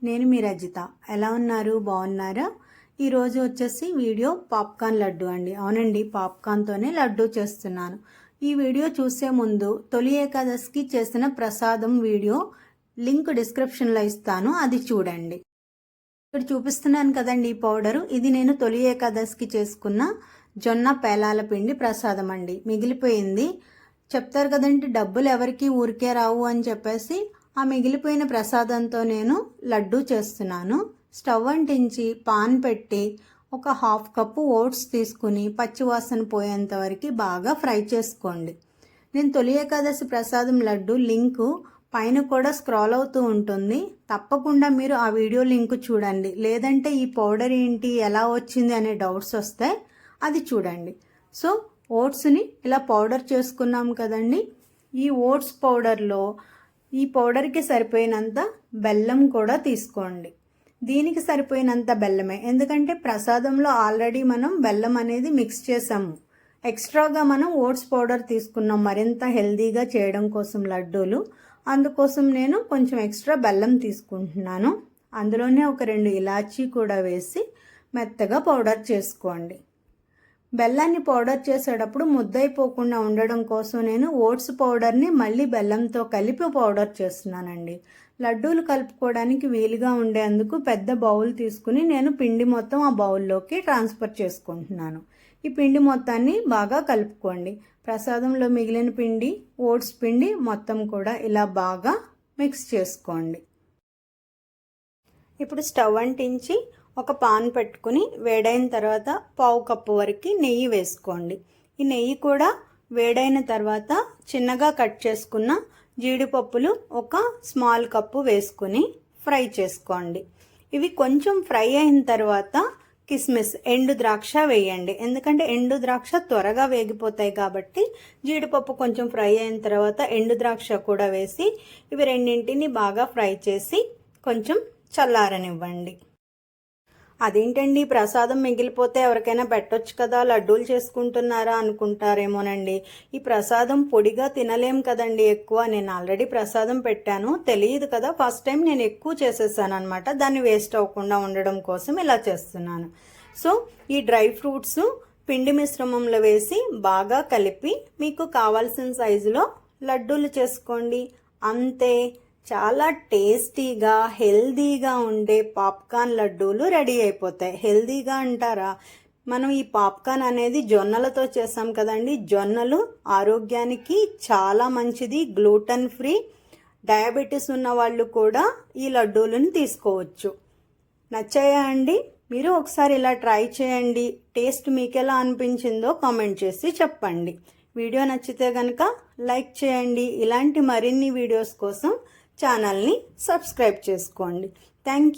నేను మీ రజిత. ఎలా ఉన్నారు? బాగున్నారా? ఈరోజు వచ్చేసి వీడియో పాప్కార్న్ లడ్డు అండి. అవునండి, పాప్కార్న్తోనే లడ్డు చేస్తున్నాను. ఈ వీడియో చూసే ముందు తొలి ఏకాదశికి చేసిన ప్రసాదం వీడియో లింక్ డిస్క్రిప్షన్లో ఇస్తాను, అది చూడండి. ఇక్కడ చూపిస్తున్నాను కదండి ఈ పౌడరు. ఇది నేను తొలి ఏకాదశికి చేసుకున్న జొన్న పేలాల పిండి ప్రసాదం అండి. మిగిలిపోయింది. చెప్తారు కదండి, డబ్బులు ఎవరికి ఊరికే రావు అని చెప్పేసి ఆ మిగిలిపోయిన ప్రసాదంతో నేను లడ్డు చేస్తున్నాను. స్టవ్ అంటించి పాన్ పెట్టి ఒక 1/2 కప్పు ఓట్స్ తీసుకుని పచ్చివాసన పోయేంత వరకు బాగా ఫ్రై చేసుకోండి. నేను తొలి ఏకాదశి ప్రసాదం లడ్డు లింకు పైన కూడా స్క్రాల్ అవుతూ ఉంటుంది. తప్పకుండా మీరు ఆ వీడియో లింక్ చూడండి. లేదంటే ఈ పౌడర్ ఏంటి, ఎలా వచ్చింది అనే డౌట్స్ వస్తాయి, అది చూడండి. సో ఓట్స్ని ఇలా పౌడర్ చేసుకున్నాం కదండి. ఈ ఓట్స్ పౌడర్లో ఈ పౌడర్కి సరిపోయినంత బెల్లం కూడా తీసుకోండి. దీనికి సరిపోయినంత బెల్లమే, ఎందుకంటే ప్రసాదంలో ఆల్రెడీ మనం బెల్లం అనేది మిక్స్ చేసాము. ఎక్స్ట్రాగా మనం ఓట్స్ పౌడర్ తీసుకున్నాం మరింత హెల్దీగా చేయడం కోసం లడ్డూలు. అందుకోసం నేను కొంచెం ఎక్స్ట్రా బెల్లం తీసుకుంటున్నాను. అందులోనే ఒక 2 ఇలాచీ కూడా వేసి మెత్తగా పౌడర్ చేసుకోండి. బెల్లాన్ని పౌడర్ చేసేటప్పుడు ముద్దైపోకుండా ఉండడం కోసం నేను ఓట్స్ పౌడర్ని మళ్ళీ బెల్లంతో కలిపి పౌడర్ చేస్తున్నానండి. లడ్డూలు కలుపుకోవడానికి వీలుగా ఉండేందుకు పెద్ద బౌల్ తీసుకుని నేను పిండి మొత్తం ఆ బౌల్లోకి ట్రాన్స్ఫర్ చేసుకుంటున్నాను. ఈ పిండి మొత్తాన్ని బాగా కలుపుకోండి. ప్రసాదంలో మిగిలిన పిండి, ఓట్స్ పిండి మొత్తం కూడా ఇలా బాగా మిక్స్ చేసుకోండి. ఇప్పుడు స్టవ్ అంటించి ఒక పాన్ పెట్టుకుని వేడైన తర్వాత 1/2 కప్పు వరకు నెయ్యి వేసుకోండి. ఈ నెయ్యి కూడా వేడైన తర్వాత చిన్నగా కట్ చేసుకున్న జీడిపప్పులు ఒక స్మాల్ కప్పు వేసుకుని ఫ్రై చేసుకోండి. ఇవి కొంచెం ఫ్రై అయిన తర్వాత కిస్మిస్, ఎండు ద్రాక్ష వేయండి. ఎందుకంటే ఎండు ద్రాక్ష త్వరగా వేగిపోతాయి కాబట్టి జీడిపప్పు కొంచెం ఫ్రై అయిన తర్వాత ఎండు ద్రాక్ష కూడా వేసి ఇవి రెండింటిని బాగా ఫ్రై చేసి కొంచెం చల్లారనివ్వండి. అదేంటండి, ప్రసాదం మిగిలిపోతే ఎవరికైనా పెట్టొచ్చు కదా, లడ్డూలు చేసుకుంటున్నారా అనుకుంటారేమోనండి. ఈ ప్రసాదం పొడిగా తినలేం కదండి ఎక్కువ. నేను ఆల్రెడీ ప్రసాదం పెట్టాను, తెలియదు కదా, ఫస్ట్ టైం నేను ఎక్కువ చేసేసాను అనమాట. దాన్ని వేస్ట్ అవ్వకుండా ఉండడం కోసం ఇలా చేస్తున్నాను. సో ఈ డ్రై ఫ్రూట్స్ పిండి మిశ్రమంలో వేసి బాగా కలిపి మీకు కావాల్సిన సైజులో లడ్డూలు చేసుకోండి. అంతే, చాలా టేస్టీగా హెల్దీగా ఉండే పాప్కార్న్ లడ్డూలు రెడీ అయిపోతాయి. హెల్దీగా అంటారా, మనం ఈ పాప్కార్న్ అనేది జొన్నలతో చేసాం కదండి. జొన్నలు ఆరోగ్యానికి చాలా మంచిది, గ్లూటన్ ఫ్రీ. డయాబెటీస్ ఉన్న వాళ్ళు కూడా ఈ లడ్డూలను తీసుకోవచ్చు. నచ్చాయా అండి? మీరు ఒకసారి ఇలా ట్రై చేయండి. టేస్ట్ మీకు ఎలా అనిపించిందో కామెంట్ చేసి చెప్పండి. వీడియో నచ్చితే కనుక లైక్ చేయండి. ఇలాంటి మరిన్ని వీడియోస్ కోసం ఛానల్ని సబ్స్క్రైబ్ చేసుకోండి. Thank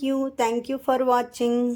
you for watching.